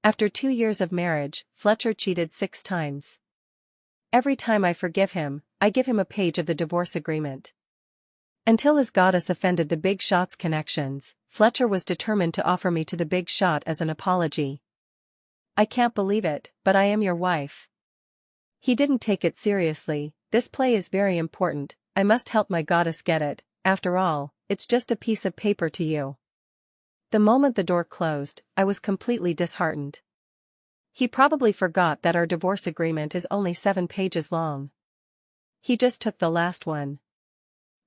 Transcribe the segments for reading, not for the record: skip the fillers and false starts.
After 2 years of marriage, Fletcher cheated 6 times. Every time I forgive him, I give him a page of the divorce agreement. Until his goddess offended the Big Shot's connections, Fletcher was determined to offer me to the Big Shot as an apology. I can't believe it, but I am your wife. He didn't take it seriously. This play is very important, I must help my goddess get it, after all, it's just a piece of paper to you. The moment the door closed, I was completely disheartened. He probably forgot that our divorce agreement is only 7 pages long. He just took the last one.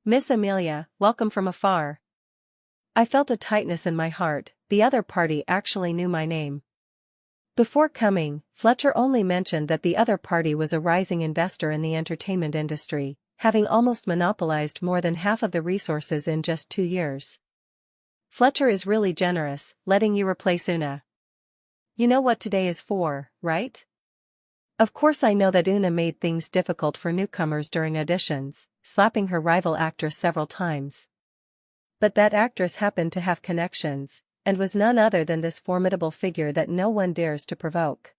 Miss Amelia, welcome from afar. I felt a tightness in my heart, the other party actually knew my name. Before coming, Fletcher only mentioned that the other party was a rising investor in the entertainment industry, having almost monopolized more than half of the resources in just 2 years. Fletcher is really generous, letting you replace Una. You know what today is for, right? Of course I know that Una made things difficult for newcomers during auditions, slapping her rival actress several times. But that actress happened to have connections, and was none other than this formidable figure that no one dares to provoke.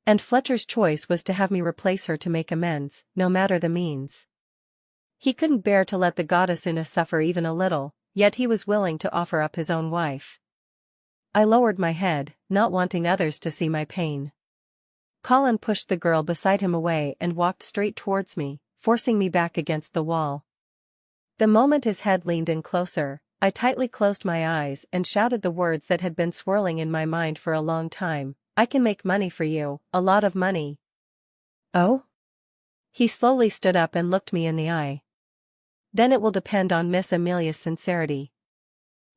And Fletcher's choice was to have me replace her to make amends, no matter the means. He couldn't bear to let the goddess Una suffer even a little, yet he was willing to offer up his own wife. I lowered my head, not wanting others to see my pain. Colin pushed the girl beside him away and walked straight towards me, forcing me back against the wall. The moment his head leaned in closer, I tightly closed my eyes and shouted the words that had been swirling in my mind for a long time. I can make money for you, a lot of money. Oh? He slowly stood up and looked me in the eye. Then it will depend on Miss Amelia's sincerity.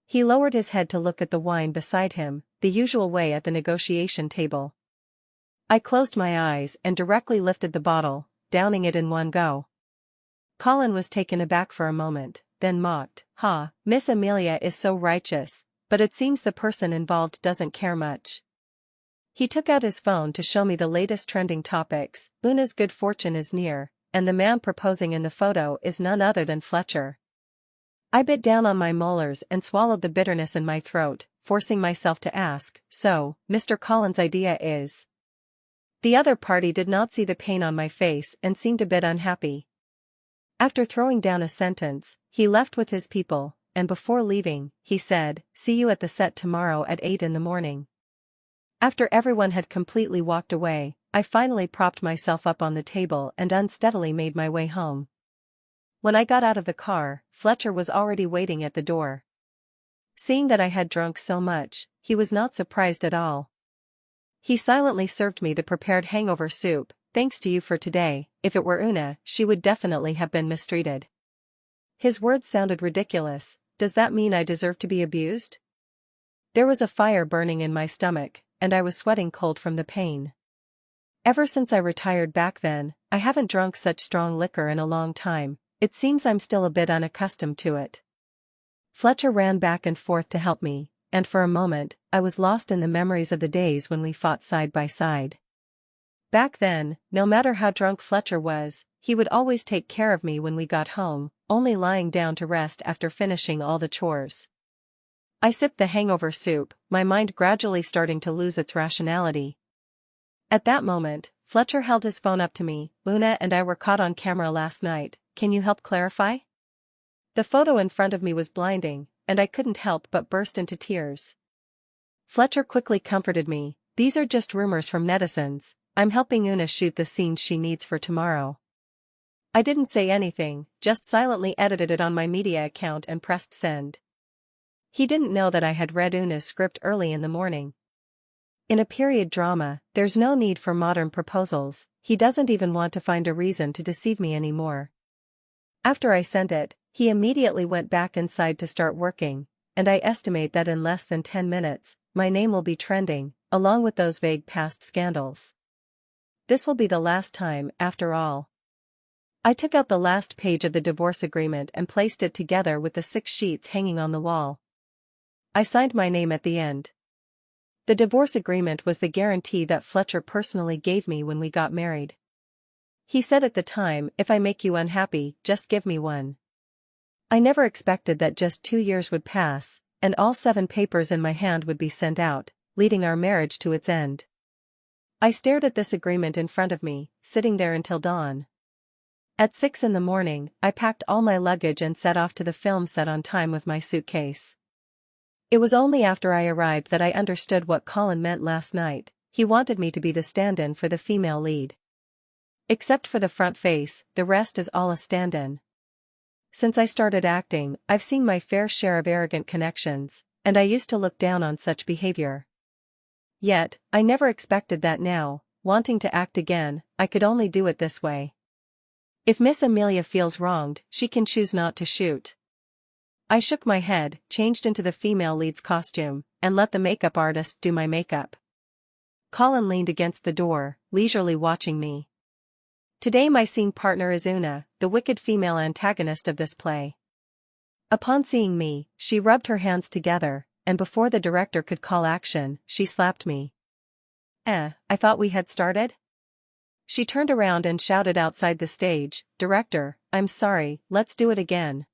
He lowered his head to look at the wine beside him, the usual way at the negotiation table. I closed my eyes and directly lifted the bottle, downing it in one go. Colin was taken aback for a moment, then mocked, "Ha, Miss Amelia is so righteous, but it seems the person involved doesn't care much." He took out his phone to show me the latest trending topics. Una's good fortune is near, and the man proposing in the photo is none other than Fletcher. I bit down on my molars and swallowed the bitterness in my throat, forcing myself to ask, "So, Mr. Collins' idea is?" The other party did not see the pain on my face and seemed a bit unhappy. After throwing down a sentence, he left with his people, and before leaving, he said, "See you at the set tomorrow at 8 in the morning." After everyone had completely walked away, I finally propped myself up on the table and unsteadily made my way home. When I got out of the car, Fletcher was already waiting at the door. Seeing that I had drunk so much, he was not surprised at all. He silently served me the prepared hangover soup. "Thanks to you for today, if it were Una, she would definitely have been mistreated." His words sounded ridiculous. Does that mean I deserve to be abused? There was a fire burning in my stomach, and I was sweating cold from the pain. Ever since I retired back then, I haven't drunk such strong liquor in a long time. It seems I'm still a bit unaccustomed to it. Fletcher ran back and forth to help me, and for a moment, I was lost in the memories of the days when we fought side by side. Back then, no matter how drunk Fletcher was, he would always take care of me when we got home, only lying down to rest after finishing all the chores. I sipped the hangover soup, my mind gradually starting to lose its rationality. At that moment, Fletcher held his phone up to me. "Una and I were caught on camera last night, can you help clarify?" The photo in front of me was blinding, and I couldn't help but burst into tears. Fletcher quickly comforted me. "These are just rumors from netizens. I'm helping Una shoot the scenes she needs for tomorrow." I didn't say anything, just silently edited it on my media account and pressed send. He didn't know that I had read Una's script early in the morning. In a period drama, there's no need for modern proposals. He doesn't even want to find a reason to deceive me anymore. After I sent it, he immediately went back inside to start working, and I estimate that in less than 10 minutes, my name will be trending, along with those vague past scandals. This will be the last time, after all. I took out the last page of the divorce agreement and placed it together with the 6 sheets hanging on the wall. I signed my name at the end. The divorce agreement was the guarantee that Fletcher personally gave me when we got married. He said at the time, "If I make you unhappy, just give me one." I never expected that just 2 years would pass, and all 7 papers in my hand would be sent out, leading our marriage to its end. I stared at this agreement in front of me, sitting there until dawn. At 6 in the morning, I packed all my luggage and set off to the film set on time with my suitcase. It was only after I arrived that I understood what Colin meant last night. He wanted me to be the stand-in for the female lead. Except for the front face, the rest is all a stand-in. Since I started acting, I've seen my fair share of arrogant connections, and I used to look down on such behavior. Yet, I never expected that now, wanting to act again, I could only do it this way. If Miss Amelia feels wronged, she can choose not to shoot. I shook my head, changed into the female lead's costume, and let the makeup artist do my makeup. Colin leaned against the door, leisurely watching me. Today my scene partner is Una, the wicked female antagonist of this play. Upon seeing me, she rubbed her hands together, and before the director could call action, she slapped me. I thought we had started?" She turned around and shouted outside the stage, "Director, I'm sorry, let's do it again."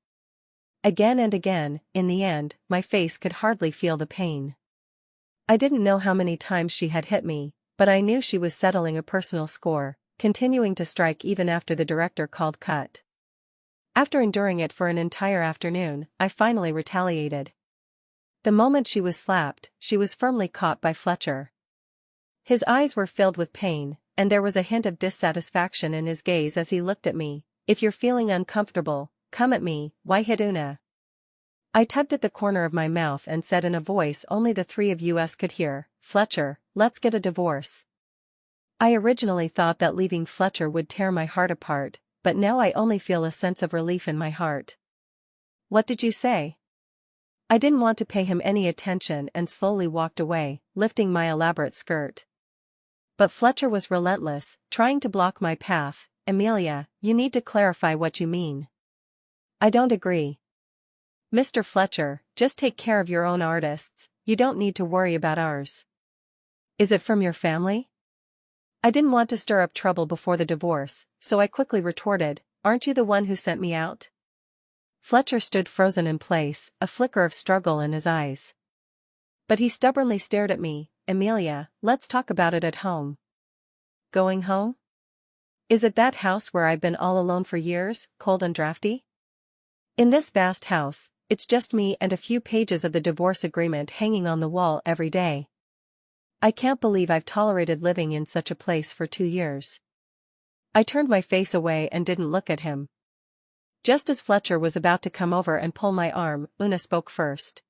Again and again, in the end, my face could hardly feel the pain. I didn't know how many times she had hit me, but I knew she was settling a personal score, continuing to strike even after the director called cut. After enduring it for an entire afternoon, I finally retaliated. The moment she was slapped, she was firmly caught by Fletcher. His eyes were filled with pain, and there was a hint of dissatisfaction in his gaze as he looked at me. "If you're feeling uncomfortable, come at me, why hit Una?" I tugged at the corner of my mouth and said in a voice only the three of us could hear, "Fletcher, let's get a divorce." I originally thought that leaving Fletcher would tear my heart apart, but now I only feel a sense of relief in my heart. "What did you say?" I didn't want to pay him any attention and slowly walked away, lifting my elaborate skirt. But Fletcher was relentless, trying to block my path. "Amelia, you need to clarify what you mean." "I don't agree." "Mr. Fletcher, just take care of your own artists, you don't need to worry about ours." "Is it from your family?" I didn't want to stir up trouble before the divorce, so I quickly retorted, "Aren't you the one who sent me out?" Fletcher stood frozen in place, a flicker of struggle in his eyes. But he stubbornly stared at me. "Amelia, let's talk about it at home." "Going home? Is it that house where I've been all alone for years, cold and drafty?" "In this vast house, it's just me and a few pages of the divorce agreement hanging on the wall every day. I can't believe I've tolerated living in such a place for 2 years." I turned my face away and didn't look at him. Just as Fletcher was about to come over and pull my arm, Una spoke first.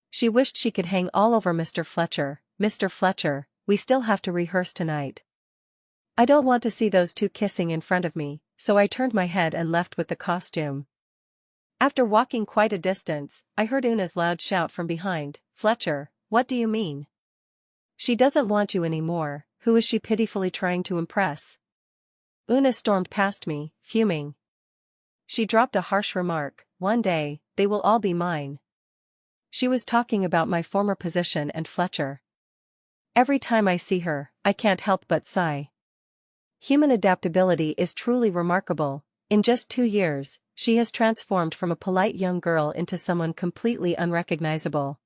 She wished she could hang all over Mr. Fletcher. "Mr. Fletcher, we still have to rehearse tonight. I don't want to see those two kissing in front of me," so I turned my head and left with the costume. After walking quite a distance, I heard Una's loud shout from behind, "Fletcher, what do you mean? She doesn't want you anymore, who is she pitifully trying to impress?" Una stormed past me, fuming. She dropped a harsh remark, "One day, they will all be mine." She was talking about my former position and Fletcher. Every time I see her, I can't help but sigh. Human adaptability is truly remarkable. In just 2 years, she has transformed from a polite young girl into someone completely unrecognizable.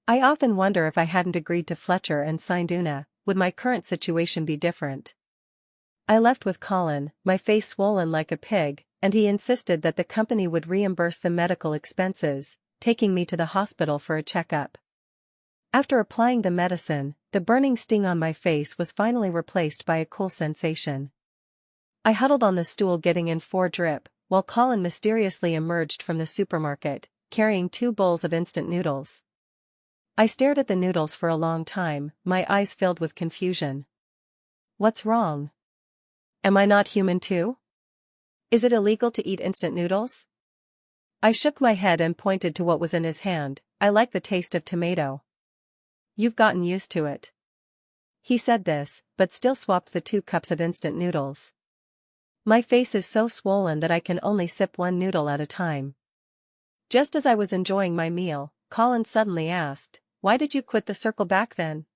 I often wonder if I hadn't agreed to Fletcher and signed Una, would my current situation be different? I left with Colin, my face swollen like a pig, and he insisted that the company would reimburse the medical expenses, taking me to the hospital for a checkup. After applying the medicine, the burning sting on my face was finally replaced by a cool sensation. I huddled on the stool getting in 4 drip, while Colin mysteriously emerged from the supermarket, carrying 2 bowls of instant noodles. I stared at the noodles for a long time, my eyes filled with confusion. What's wrong? Am I not human too? Is it illegal to eat instant noodles? I shook my head and pointed to what was in his hand. "I like the taste of tomato." "You've gotten used to it." He said this, but still swapped the 2 cups of instant noodles. My face is so swollen that I can only sip 1 noodle at a time. Just as I was enjoying my meal, Colin suddenly asked, "Why did you quit the circle back then?"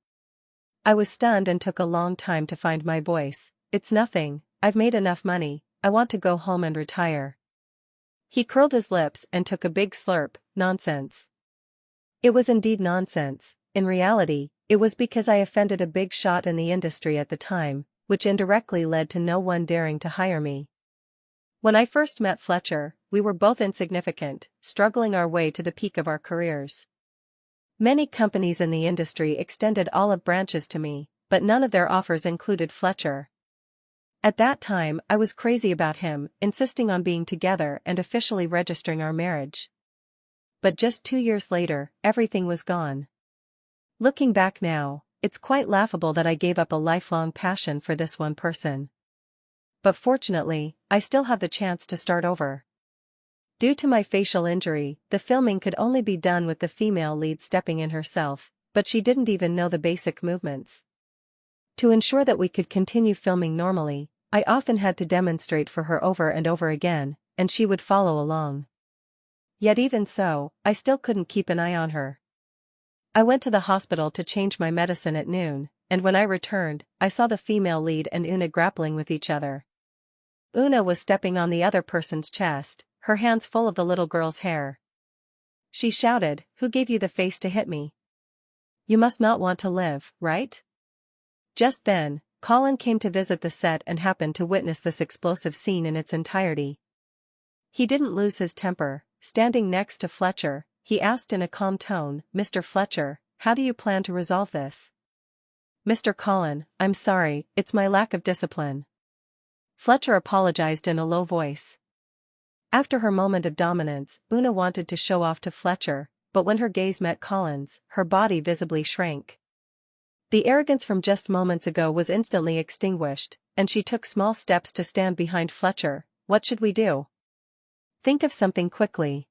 I was stunned and took a long time to find my voice. "It's nothing, I've made enough money, I want to go home and retire." He curled his lips and took a big slurp. "Nonsense." It was indeed nonsense, in reality, it was because I offended a big shot in the industry at the time, which indirectly led to no one daring to hire me. When I first met Fletcher, we were both insignificant, struggling our way to the peak of our careers. Many companies in the industry extended olive branches to me, but none of their offers included Fletcher. At that time, I was crazy about him, insisting on being together and officially registering our marriage. But just 2 years later, everything was gone. Looking back now, it's quite laughable that I gave up a lifelong passion for this one person. But fortunately, I still have the chance to start over. Due to my facial injury, the filming could only be done with the female lead stepping in herself, but she didn't even know the basic movements. To ensure that we could continue filming normally, I often had to demonstrate for her over and over again, and she would follow along. Yet even so, I still couldn't keep an eye on her. I went to the hospital to change my medicine at noon, and when I returned, I saw the female lead and Una grappling with each other. Una was stepping on the other person's chest, her hands full of the little girl's hair. She shouted, "Who gave you the face to hit me? You must not want to live, right?" Just then, Colin came to visit the set and happened to witness this explosive scene in its entirety. He didn't lose his temper. Standing next to Fletcher, he asked in a calm tone, "Mr. Fletcher, how do you plan to resolve this?" "Mr. Colin, I'm sorry, it's my lack of discipline." Fletcher apologized in a low voice. After her moment of dominance, Una wanted to show off to Fletcher, but when her gaze met Colin's, her body visibly shrank. The arrogance from just moments ago was instantly extinguished, and she took small steps to stand behind Fletcher. "What should we do? Think of something quickly."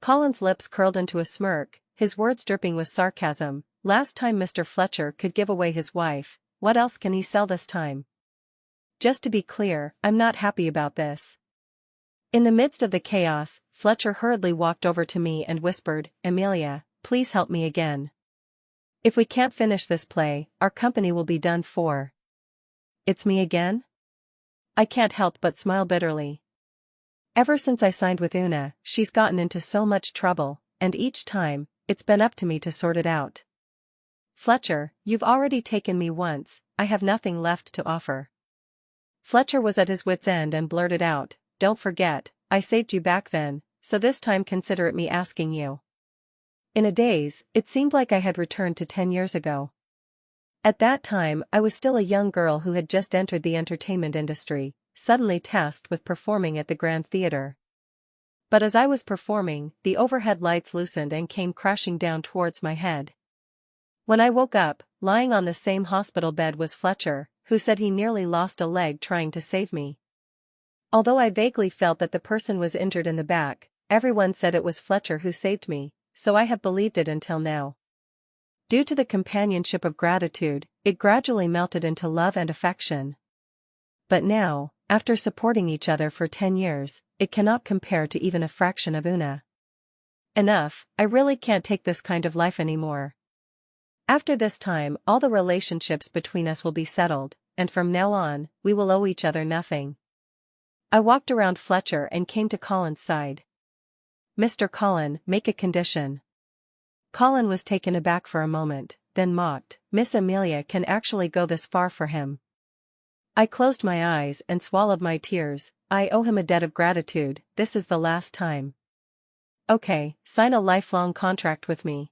Colin's lips curled into a smirk, his words dripping with sarcasm. "Last time Mr. Fletcher could give away his wife, what else can he sell this time? Just to be clear, I'm not happy about this." In the midst of the chaos, Fletcher hurriedly walked over to me and whispered, "Amelia, please help me again. If we can't finish this play, our company will be done for." "It's me again?" I can't help but smile bitterly. Ever since I signed with Una, she's gotten into so much trouble, and each time, it's been up to me to sort it out. "Fletcher, you've already taken me once, I have nothing left to offer." Fletcher was at his wit's end and blurted out, "Don't forget, I saved you back then, so this time consider it me asking you." In a daze, it seemed like I had returned to 10 years ago. At that time I was still a young girl who had just entered the entertainment industry, suddenly tasked with performing at the Grand Theatre. But as I was performing, the overhead lights loosened and came crashing down towards my head. When I woke up, lying on the same hospital bed was Fletcher, who said he nearly lost a leg trying to save me. Although I vaguely felt that the person was injured in the back, everyone said it was Fletcher who saved me, so I have believed it until now. Due to the companionship of gratitude, it gradually melted into love and affection. But now, after supporting each other for 10 years, it cannot compare to even a fraction of Una. Enough, I really can't take this kind of life anymore. After this time, all the relationships between us will be settled, and from now on, we will owe each other nothing. I walked around Fletcher and came to Colin's side. "Mr. Colin, make a condition." Colin was taken aback for a moment, then mocked, "Miss Amelia can actually go this far for him." I closed my eyes and swallowed my tears. "I owe him a debt of gratitude, this is the last time." "Okay, sign a lifelong contract with me."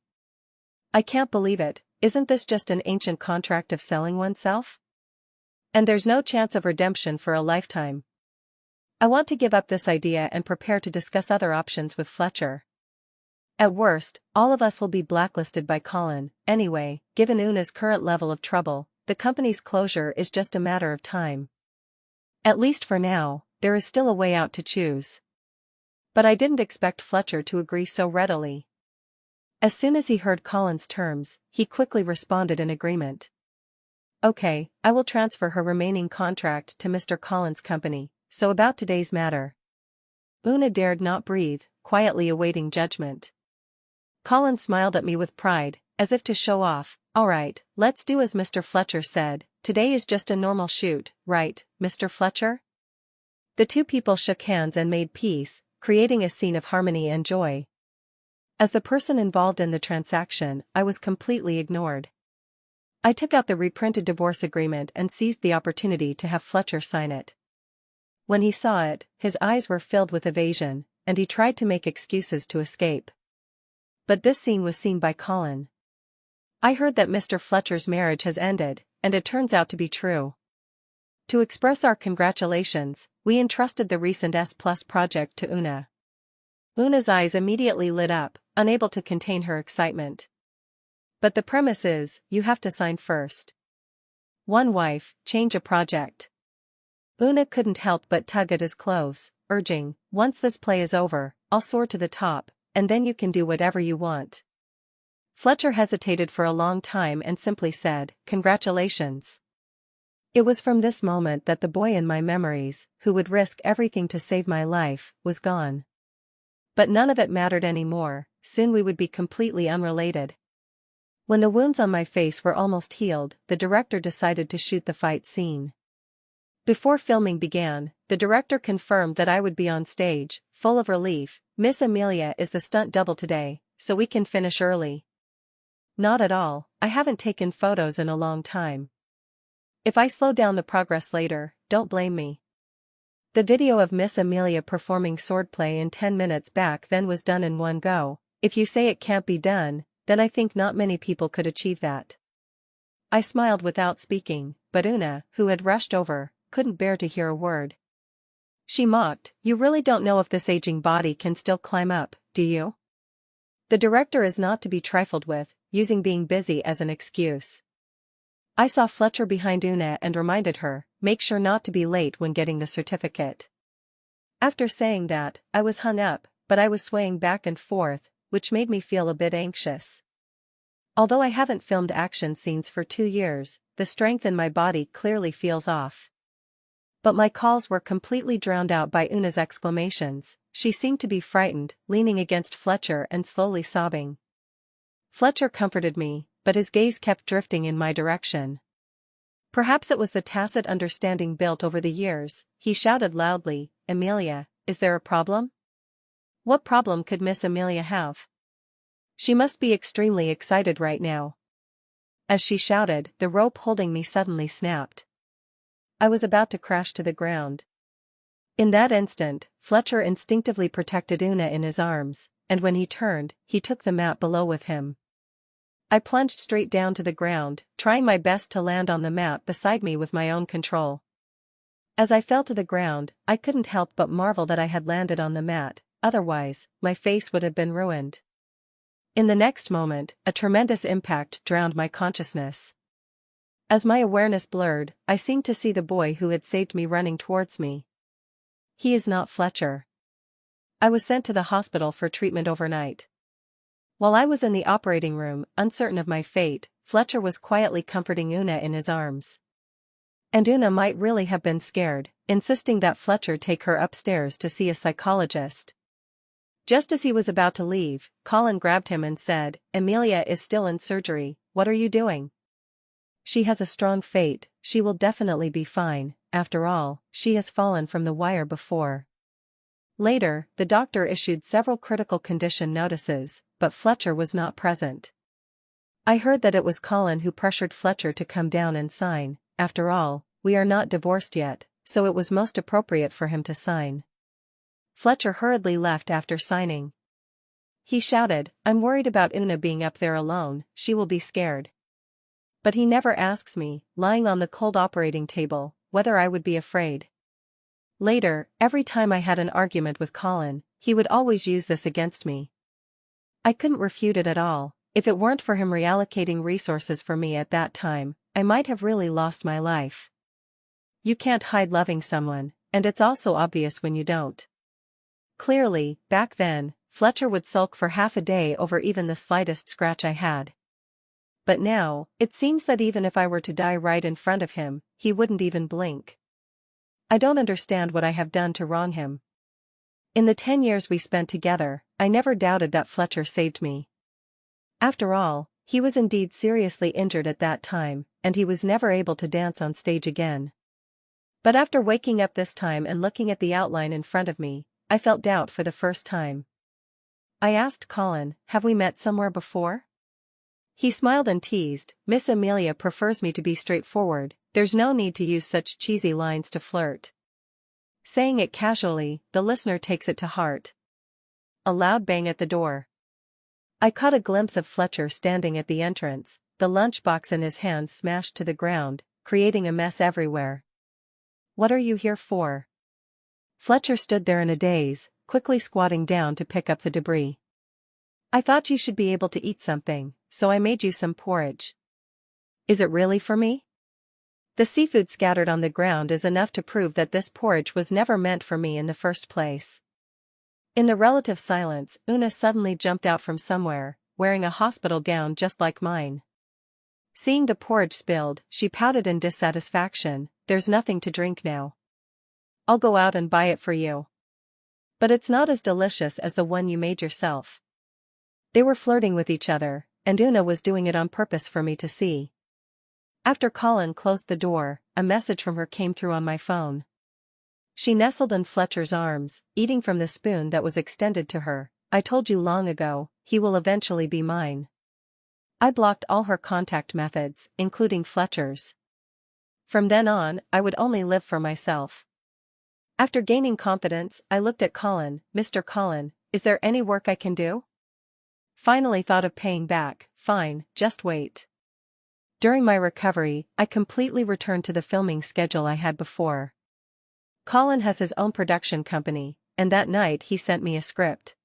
"I can't believe it, isn't this just an ancient contract of selling oneself? And there's no chance of redemption for a lifetime." I want to give up this idea and prepare to discuss other options with Fletcher. At worst, all of us will be blacklisted by Colin. Anyway, given Una's current level of trouble, the company's closure is just a matter of time. At least for now, there is still a way out to choose. But I didn't expect Fletcher to agree so readily. As soon as he heard Colin's terms, he quickly responded in agreement. "Okay, I will transfer her remaining contract to Mr. Colin's company. So about today's matter." Una dared not breathe, quietly awaiting judgment. Colin smiled at me with pride, as if to show off. "All right, let's do as Mr. Fletcher said. Today is just a normal shoot, right, Mr. Fletcher?" The two people shook hands and made peace, creating a scene of harmony and joy. As the person involved in the transaction, I was completely ignored. I took out the reprinted divorce agreement and seized the opportunity to have Fletcher sign it. When he saw it, his eyes were filled with evasion, and he tried to make excuses to escape. But this scene was seen by Colin. "I heard that Mr. Fletcher's marriage has ended, and it turns out to be true. To express our congratulations, we entrusted the recent S+ project to Una." Una's eyes immediately lit up, unable to contain her excitement. "But the premise is, you have to sign first. One wife, change a project." Una couldn't help but tug at his clothes, urging, "Once this play is over, I'll soar to the top, and then you can do whatever you want." Fletcher hesitated for a long time and simply said, "Congratulations." It was from this moment that the boy in my memories, who would risk everything to save my life, was gone. But none of it mattered anymore, soon we would be completely unrelated. When the wounds on my face were almost healed, the director decided to shoot the fight scene. Before filming began, the director confirmed that I would be on stage, full of relief. "Miss Amelia is the stunt double today, so we can finish early." "Not at all, I haven't taken photos in a long time. If I slow down the progress later, don't blame me." The video of Miss Amelia performing swordplay in 10 minutes back then was done in one go. If you say it can't be done, then I think not many people could achieve that. I smiled without speaking, but Una, who had rushed over, couldn't bear to hear a word. She mocked, "You really don't know if this aging body can still climb up, do you?" The director is not to be trifled with, using being busy as an excuse. I saw Fletcher behind Una and reminded her, "Make sure not to be late when getting the certificate." After saying that, I was hung up, but I was swaying back and forth, which made me feel a bit anxious. Although I haven't filmed action scenes for 2 years, the strength in my body clearly feels off. But my calls were completely drowned out by Una's exclamations. She seemed to be frightened, leaning against Fletcher and slowly sobbing. Fletcher comforted me, but his gaze kept drifting in my direction. Perhaps it was the tacit understanding built over the years. He shouted loudly, "Amelia, is there a problem?" What problem could Miss Amelia have? She must be extremely excited right now. As she shouted, the rope holding me suddenly snapped. I was about to crash to the ground. In that instant, Fletcher instinctively protected Una in his arms, and when he turned, he took the mat below with him. I plunged straight down to the ground, trying my best to land on the mat beside me with my own control. As I fell to the ground, I couldn't help but marvel that I had landed on the mat, otherwise, my face would have been ruined. In the next moment, a tremendous impact drowned my consciousness. As my awareness blurred, I seemed to see the boy who had saved me running towards me. He is not Fletcher. I was sent to the hospital for treatment overnight. While I was in the operating room, uncertain of my fate, Fletcher was quietly comforting Una in his arms. And Una might really have been scared, insisting that Fletcher take her upstairs to see a psychologist. Just as he was about to leave, Colin grabbed him and said, "Amelia is still in surgery, what are you doing? She has a strong fate, she will definitely be fine, after all, she has fallen from the wire before." Later, the doctor issued several critical condition notices, but Fletcher was not present. I heard that it was Colin who pressured Fletcher to come down and sign. After all, we are not divorced yet, so it was most appropriate for him to sign. Fletcher hurriedly left after signing. He shouted, "I'm worried about Una being up there alone, she will be scared." But he never asks me, lying on the cold operating table, whether I would be afraid. Later, every time I had an argument with Colin, he would always use this against me. I couldn't refute it at all. If it weren't for him reallocating resources for me at that time, I might have really lost my life. You can't hide loving someone, and it's also obvious when you don't. Clearly, back then, Fletcher would sulk for half a day over even the slightest scratch I had. But now, it seems that even if I were to die right in front of him, he wouldn't even blink. I don't understand what I have done to wrong him. In the 10 years we spent together, I never doubted that Fletcher saved me. After all, he was indeed seriously injured at that time, and he was never able to dance on stage again. But after waking up this time and looking at the outline in front of me, I felt doubt for the first time. I asked Colin, have we met somewhere before? He smiled and teased, Miss Amelia prefers me to be straightforward, there's no need to use such cheesy lines to flirt. Saying it casually, the listener takes it to heart. A loud bang at the door. I caught a glimpse of Fletcher standing at the entrance, the lunchbox in his hand smashed to the ground, creating a mess everywhere. What are you here for? Fletcher stood there in a daze, quickly squatting down to pick up the debris. I thought you should be able to eat something, so I made you some porridge. Is it really for me? The seafood scattered on the ground is enough to prove that this porridge was never meant for me in the first place. In the relative silence, Una suddenly jumped out from somewhere, wearing a hospital gown just like mine. Seeing the porridge spilled, she pouted in dissatisfaction, there's nothing to drink now. I'll go out and buy it for you. But it's not as delicious as the one you made yourself. They were flirting with each other, and Una was doing it on purpose for me to see. After Colin closed the door, a message from her came through on my phone. She nestled in Fletcher's arms, eating from the spoon that was extended to her. I told you long ago, he will eventually be mine. I blocked all her contact methods, including Fletcher's. From then on, I would only live for myself. After gaining confidence, I looked at Colin. Mr. Colin, is there any work I can do? Finally thought of paying back. Fine, just wait. During my recovery, I completely returned to the filming schedule I had before. Colin has his own production company, and that night he sent me a script.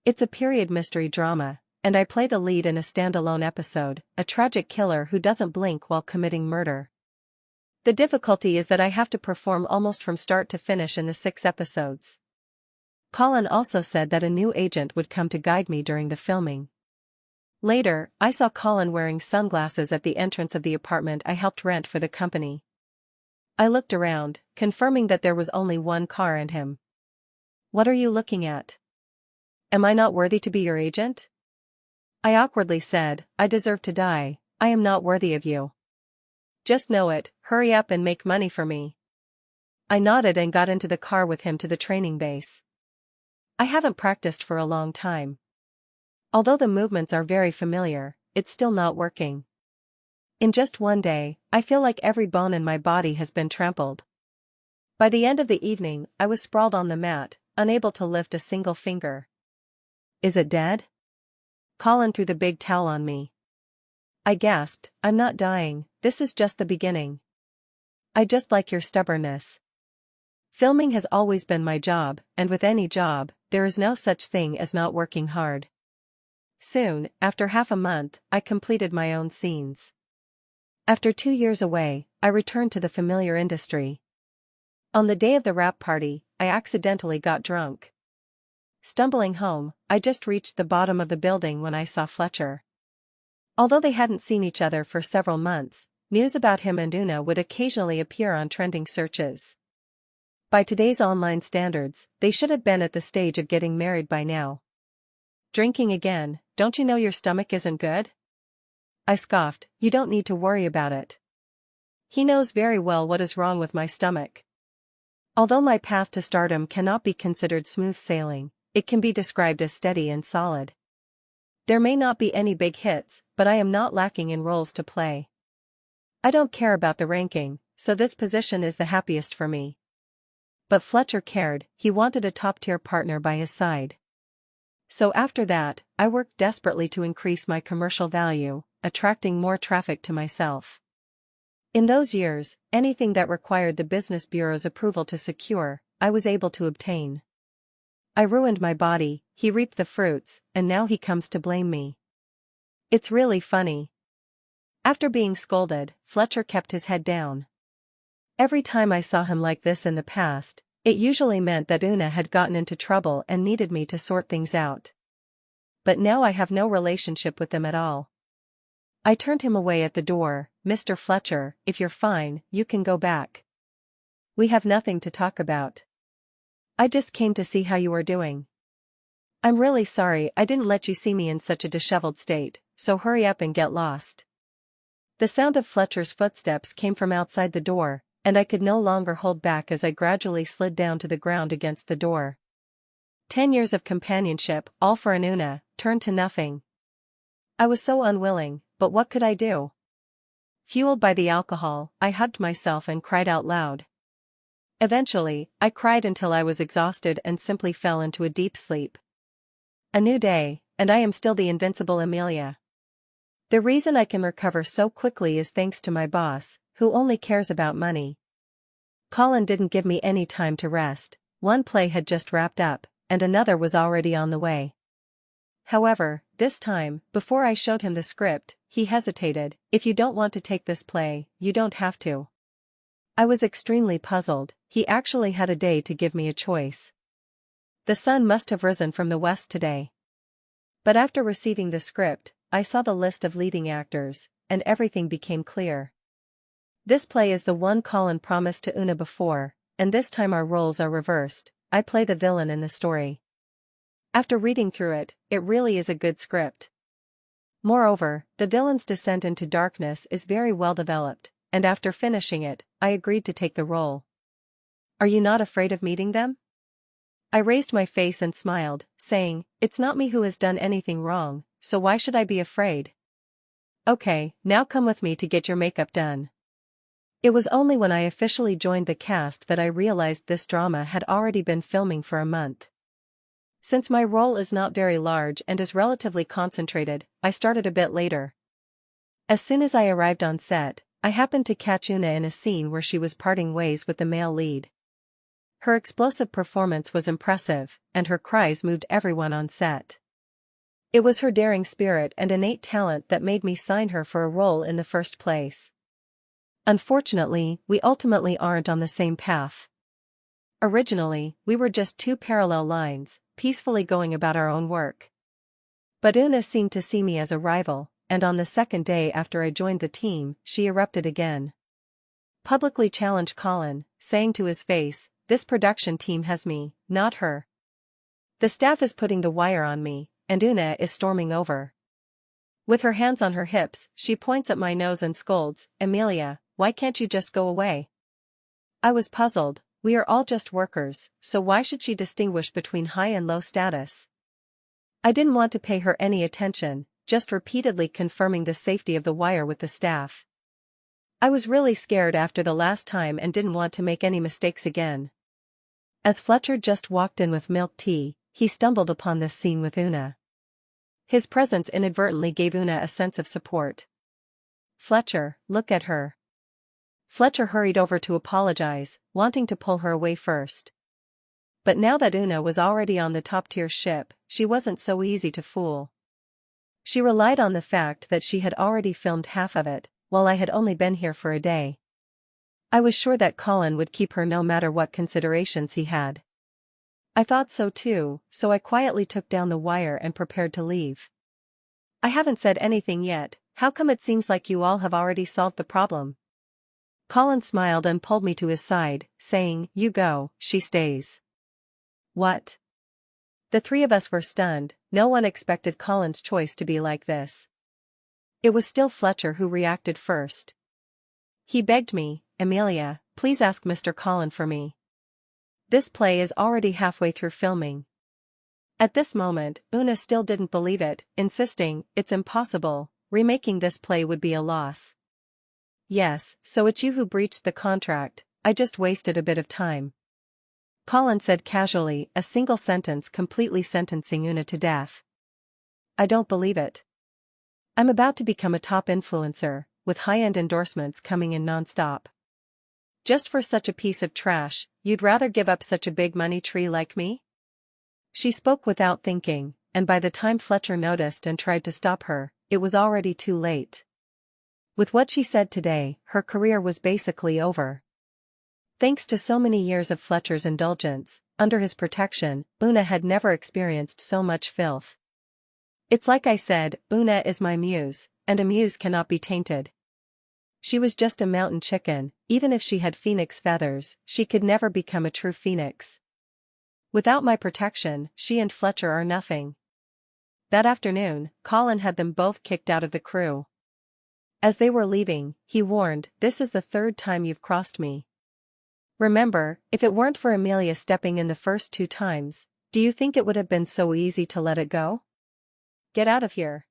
It's a period mystery drama, and I play the lead in a standalone episode, a tragic killer who doesn't blink while committing murder. The difficulty is that I have to perform almost from start to finish in the 6 episodes. Colin also said that a new agent would come to guide me during the filming. Later, I saw Colin wearing sunglasses at the entrance of the apartment I helped rent for the company. I looked around, confirming that there was only one car and him. What are you looking at? Am I not worthy to be your agent? I awkwardly said, I deserve to die, I am not worthy of you. Just know it, hurry up and make money for me. I nodded and got into the car with him to the training base. I haven't practiced for a long time. Although the movements are very familiar, it's still not working. In just one day, I feel like every bone in my body has been trampled. By the end of the evening, I was sprawled on the mat, unable to lift a single finger. Is it dead? Colin threw the big towel on me. I gasped, I'm not dying, this is just the beginning. I just like your stubbornness. Filming has always been my job, and with any job, there is no such thing as not working hard. Soon, after half a month, I completed my own scenes. After 2 years away, I returned to the familiar industry. On the day of the wrap party, I accidentally got drunk. Stumbling home, I just reached the bottom of the building when I saw Fletcher. Although they hadn't seen each other for several months, news about him and Una would occasionally appear on trending searches. By today's online standards, they should have been at the stage of getting married by now. Drinking again, don't you know your stomach isn't good? I scoffed, you don't need to worry about it. He knows very well what is wrong with my stomach. Although my path to stardom cannot be considered smooth sailing, it can be described as steady and solid. There may not be any big hits, but I am not lacking in roles to play. I don't care about the ranking, so this position is the happiest for me. But Fletcher cared, he wanted a top-tier partner by his side. So after that, I worked desperately to increase my commercial value, attracting more traffic to myself. In those years, anything that required the business bureau's approval to secure, I was able to obtain. I ruined my body, he reaped the fruits, and now he comes to blame me. It's really funny. After being scolded, Fletcher kept his head down. Every time I saw him like this in the past, it usually meant that Una had gotten into trouble and needed me to sort things out. But now I have no relationship with them at all. I turned him away at the door. Mr. Fletcher, if you're fine, you can go back. We have nothing to talk about. I just came to see how you are doing. I'm really sorry I didn't let you see me in such a disheveled state, so hurry up and get lost. The sound of Fletcher's footsteps came from outside the door, and I could no longer hold back as I gradually slid down to the ground against the door. 10 years of companionship, all for an Una, turned to nothing. I was so unwilling, but what could I do? Fueled by the alcohol, I hugged myself and cried out loud. Eventually, I cried until I was exhausted and simply fell into a deep sleep. A new day, and I am still the invincible Amelia. The reason I can recover so quickly is thanks to my boss, who only cares about money. Colin didn't give me any time to rest. One play had just wrapped up, and another was already on the way. However, this time, before I showed him the script, he hesitated. If you don't want to take this play, you don't have to. I was extremely puzzled. He actually had a day to give me a choice. The sun must have risen from the west today. But after receiving the script, I saw the list of leading actors, and everything became clear. This play is the one Colin promised to Una before, and this time our roles are reversed. I play the villain in the story. After reading through it, it really is a good script. Moreover, the villain's descent into darkness is very well developed, and after finishing it, I agreed to take the role. Are you not afraid of meeting them? I raised my face and smiled, saying, it's not me who has done anything wrong, so why should I be afraid? Okay, now come with me to get your makeup done. It was only when I officially joined the cast that I realized this drama had already been filming for a month. Since my role is not very large and is relatively concentrated, I started a bit later. As soon as I arrived on set, I happened to catch Una in a scene where she was parting ways with the male lead. Her explosive performance was impressive, and her cries moved everyone on set. It was her daring spirit and innate talent that made me sign her for a role in the first place. Unfortunately, we ultimately aren't on the same path. Originally, we were just two parallel lines, peacefully going about our own work. But Una seemed to see me as a rival, and on the second day after I joined the team, she erupted again. Publicly challenged Colin, saying to his face, this production team has me, not her. The staff is putting the wire on me, and Una is storming over. With her hands on her hips, she points at my nose and scolds, Amelia, why can't you just go away? I was puzzled. We are all just workers, so why should she distinguish between high and low status? I didn't want to pay her any attention, just repeatedly confirming the safety of the wire with the staff. I was really scared after the last time and didn't want to make any mistakes again. As Fletcher just walked in with milk tea, he stumbled upon this scene with Una. His presence inadvertently gave Una a sense of support. Fletcher, look at her. Fletcher hurried over to apologize, wanting to pull her away first. But now that Una was already on the top-tier ship, she wasn't so easy to fool. She relied on the fact that she had already filmed half of it, while I had only been here for a day. I was sure that Colin would keep her no matter what considerations he had. I thought so too, so I quietly took down the wire and prepared to leave. I haven't said anything yet. How come it seems like you all have already solved the problem? Colin smiled and pulled me to his side, saying, you go, she stays. What? The three of us were stunned. No one expected Colin's choice to be like this. It was still Fletcher who reacted first. He begged me, Amelia, please ask Mr. Colin for me. This play is already halfway through filming. At this moment, Una still didn't believe it, insisting, it's impossible, remaking this play would be a loss. Yes, so it's you who breached the contract, I just wasted a bit of time. Colin said casually, a single sentence completely sentencing Una to death. I don't believe it. I'm about to become a top influencer, with high-end endorsements coming in non-stop. Just for such a piece of trash, you'd rather give up such a big money tree like me? She spoke without thinking, and by the time Fletcher noticed and tried to stop her, it was already too late. With what she said today, her career was basically over. Thanks to so many years of Fletcher's indulgence, under his protection, Una had never experienced so much filth. It's like I said, Una is my muse, and a muse cannot be tainted. She was just a mountain chicken. Even if she had phoenix feathers, she could never become a true phoenix. Without my protection, she and Fletcher are nothing. That afternoon, Colin had them both kicked out of the crew. As they were leaving, he warned, this is the third time you've crossed me. Remember, if it weren't for Amelia stepping in the first 2 times, Do you think it would have been so easy to let it go? Get out of here.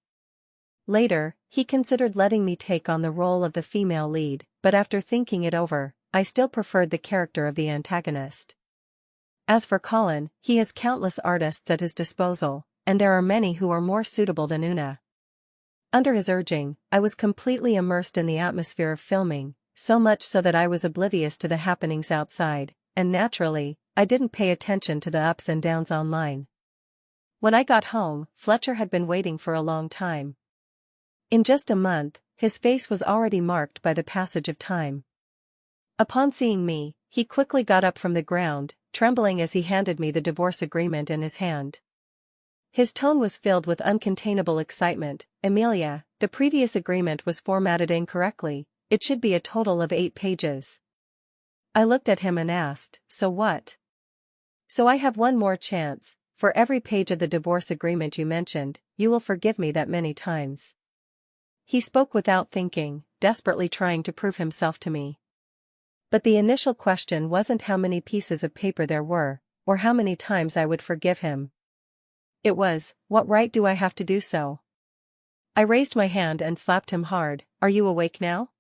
Later, he considered letting me take on the role of the female lead, but after thinking it over, I still preferred the character of the antagonist. As for Colin, he has countless artists at his disposal, and there are many who are more suitable than Una. Under his urging, I was completely immersed in the atmosphere of filming, so much so that I was oblivious to the happenings outside, and naturally, I didn't pay attention to the ups and downs online. When I got home, Fletcher had been waiting for a long time. In just a month, his face was already marked by the passage of time. Upon seeing me, he quickly got up from the ground, trembling as he handed me the divorce agreement in his hand. His tone was filled with uncontainable excitement. Amelia, the previous agreement was formatted incorrectly, it should be a total of 8 pages. I looked at him and asked, so what? So I have one more chance, for every page of the divorce agreement you mentioned, you will forgive me that many times. He spoke without thinking, desperately trying to prove himself to me. But the initial question wasn't how many pieces of paper there were, or how many times I would forgive him. It was, what right do I have to do so? I raised my hand and slapped him hard. Are you awake now?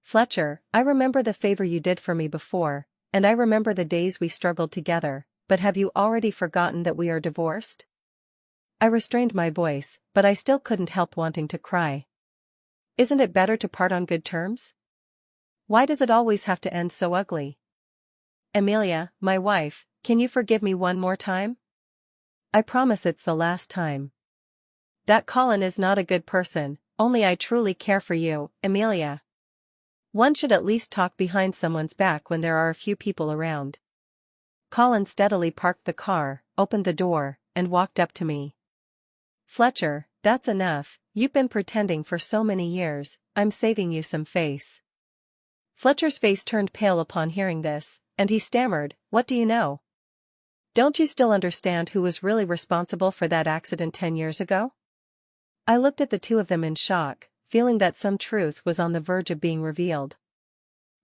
Fletcher, I remember the favor you did for me before, and I remember the days we struggled together, but have you already forgotten that we are divorced? I restrained my voice, but I still couldn't help wanting to cry. Isn't it better to part on good terms? Why does it always have to end so ugly? Amelia, my wife, can you forgive me one more time? I promise it's the last time. That Colin is not a good person, only I truly care for you, Amelia. One should at least talk behind someone's back when there are a few people around. Colin steadily parked the car, opened the door, and walked up to me. Fletcher, that's enough, you've been pretending for so many years, I'm saving you some face. Fletcher's face turned pale upon hearing this, and he stammered, what do you know? Don't you still understand who was really responsible for that accident 10 years ago? I looked at the two of them in shock, feeling that some truth was on the verge of being revealed.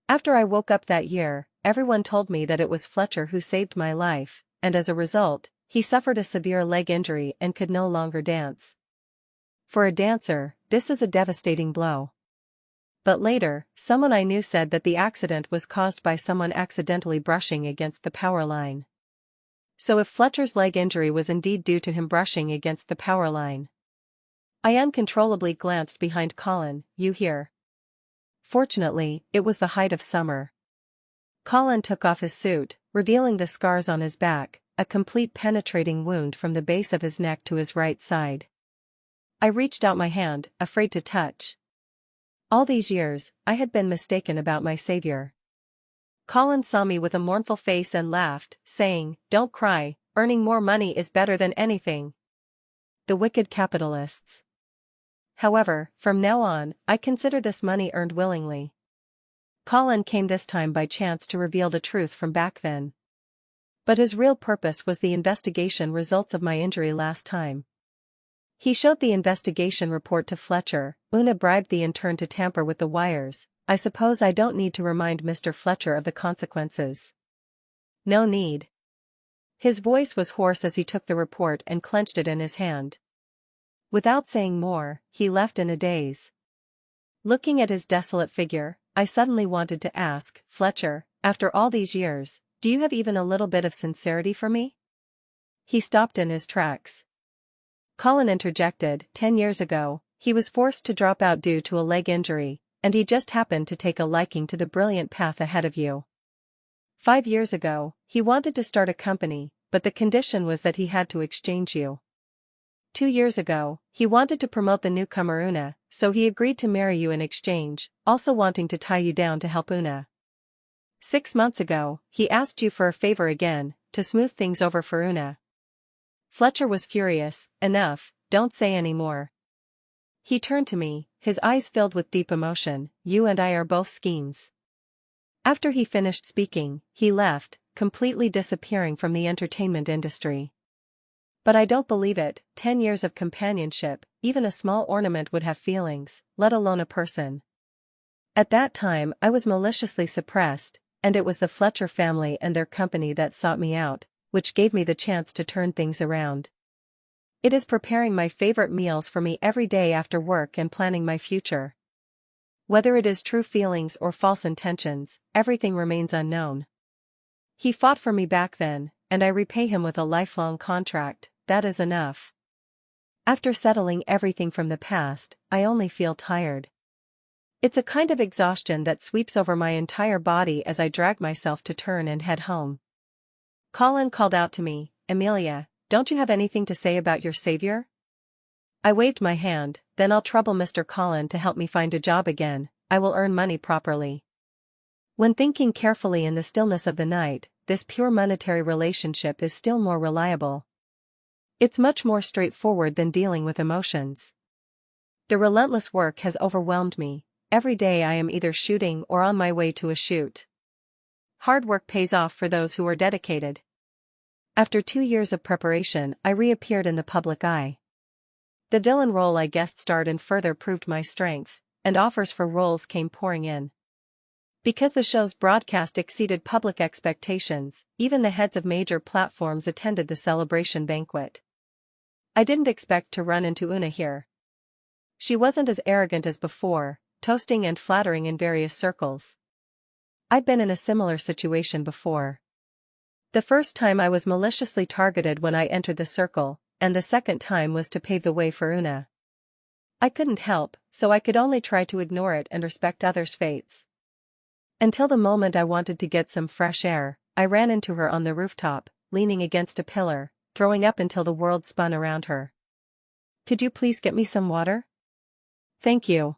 After I woke up that year, everyone told me that it was Fletcher who saved my life, and as a result, he suffered a severe leg injury and could no longer dance. For a dancer, this is a devastating blow. But later, someone I knew said that the accident was caused by someone accidentally brushing against the power line. So if Fletcher's leg injury was indeed due to him brushing against the power line. I uncontrollably glanced behind Colin, you hear? Fortunately, it was the height of summer. Colin took off his suit, revealing the scars on his back, a complete penetrating wound from the base of his neck to his right side. I reached out my hand, afraid to touch. All these years, I had been mistaken about my savior. Colin saw me with a mournful face and laughed, saying, don't cry, earning more money is better than anything. The wicked capitalists. However, from now on, I consider this money earned willingly. Colin came this time by chance to reveal the truth from back then. But his real purpose was the investigation results of my injury last time. He showed the investigation report to Fletcher. Una bribed the intern to tamper with the wires. I suppose I don't need to remind Mr. Fletcher of the consequences. No need. His voice was hoarse as he took the report and clenched it in his hand. Without saying more, he left in a daze. Looking at his desolate figure, I suddenly wanted to ask, Fletcher, after all these years, do you have even a little bit of sincerity for me? He stopped in his tracks. Colin interjected, 10 years ago, he was forced to drop out due to a leg injury, and he just happened to take a liking to the brilliant path ahead of you. 5 years ago, he wanted to start a company, but the condition was that he had to exchange you. 2 years ago, he wanted to promote the newcomer Una, so he agreed to marry you in exchange, also wanting to tie you down to help Una. 6 months ago, he asked you for a favor again, to smooth things over for Una. Fletcher was furious. Enough, don't say any more. He turned to me, his eyes filled with deep emotion. You and I are both schemes. After he finished speaking, he left, completely disappearing from the entertainment industry. But I don't believe it. 10 years of companionship, even a small ornament would have feelings, let alone a person. At that time I was maliciously suppressed, and it was the Fletcher family and their company that sought me out. which gave me the chance to turn things around. It is preparing my favorite meals for me every day after work and planning my future. Whether it is true feelings or false intentions, everything remains unknown. He fought for me back then, and I repay him with a lifelong contract. That is enough. After settling everything from the past, I only feel tired. It's a kind of exhaustion that sweeps over my entire body as I drag myself to turn and head home. Colin called out to me, "Amelia, don't you have anything to say about your savior?" I waved my hand. "Then I'll trouble Mr. Colin to help me find a job again. I will earn money properly." When thinking carefully in the stillness of the night, this pure monetary relationship is still more reliable. It's much more straightforward than dealing with emotions. The relentless work has overwhelmed me. Every day I am either shooting or on my way to a shoot. Hard work pays off for those who are dedicated. After 2 years of preparation, I reappeared in the public eye. The villain role I guest starred in further proved my strength, and offers for roles came pouring in. Because the show's broadcast exceeded public expectations, even the heads of major platforms attended the celebration banquet. I didn't expect to run into Una here. She wasn't as arrogant as before, toasting and flattering in various circles. I'd been in a similar situation before. The first time I was maliciously targeted when I entered the circle, and the second time was to pave the way for Una. I couldn't help, so I could only try to ignore it and respect others' fates. Until the moment I wanted to get some fresh air, I ran into her on the rooftop, leaning against a pillar, throwing up until the world spun around her. "Could you please get me some water?" "Thank you."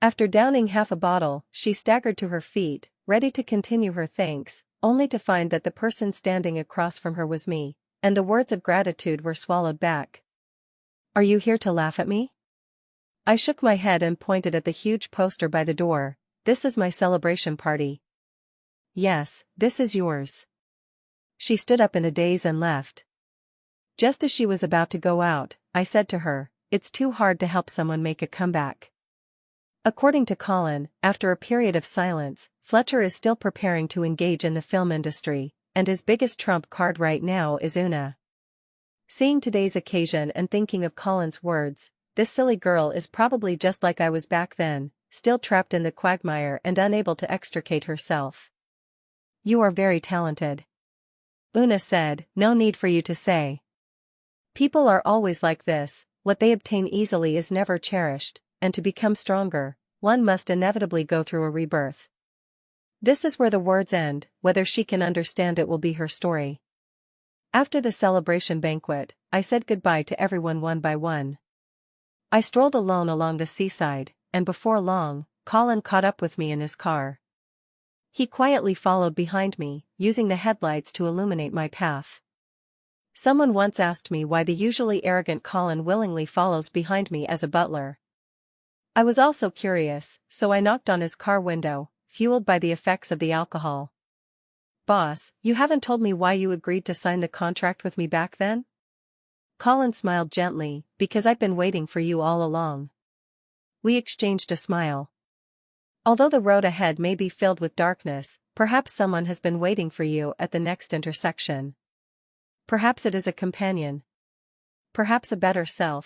After downing half a bottle, she staggered to her feet, ready to continue her thanks, only to find that the person standing across from her was me, and the words of gratitude were swallowed back. "Are you here to laugh at me?" I shook my head and pointed at the huge poster by the door. "This is my celebration party." "Yes, this is yours." She stood up in a daze and left. Just as she was about to go out, I said to her, "It's too hard to help someone make a comeback." According to Colin, after a period of silence, Fletcher is still preparing to engage in the film industry, and his biggest trump card right now is Una. Seeing today's occasion and thinking of Colin's words, this silly girl is probably just like I was back then, still trapped in the quagmire and unable to extricate herself. "You are very talented," Una said. "No need for you to say. People are always like this, what they obtain easily is never cherished, and to become stronger, one must inevitably go through a rebirth." This is where the words end. Whether she can understand it will be her story. After the celebration banquet, I said goodbye to everyone one by one. I strolled alone along the seaside, and before long, Colin caught up with me in his car. He quietly followed behind me, using the headlights to illuminate my path. Someone once asked me why the usually arrogant Colin willingly follows behind me as a butler. I was also curious, so I knocked on his car window, fueled by the effects of the alcohol. "Boss, you haven't told me why you agreed to sign the contract with me back then?" Colin smiled gently. "Because I've been waiting for you all along." We exchanged a smile. Although the road ahead may be filled with darkness, perhaps someone has been waiting for you at the next intersection. Perhaps it is a companion. Perhaps a better self.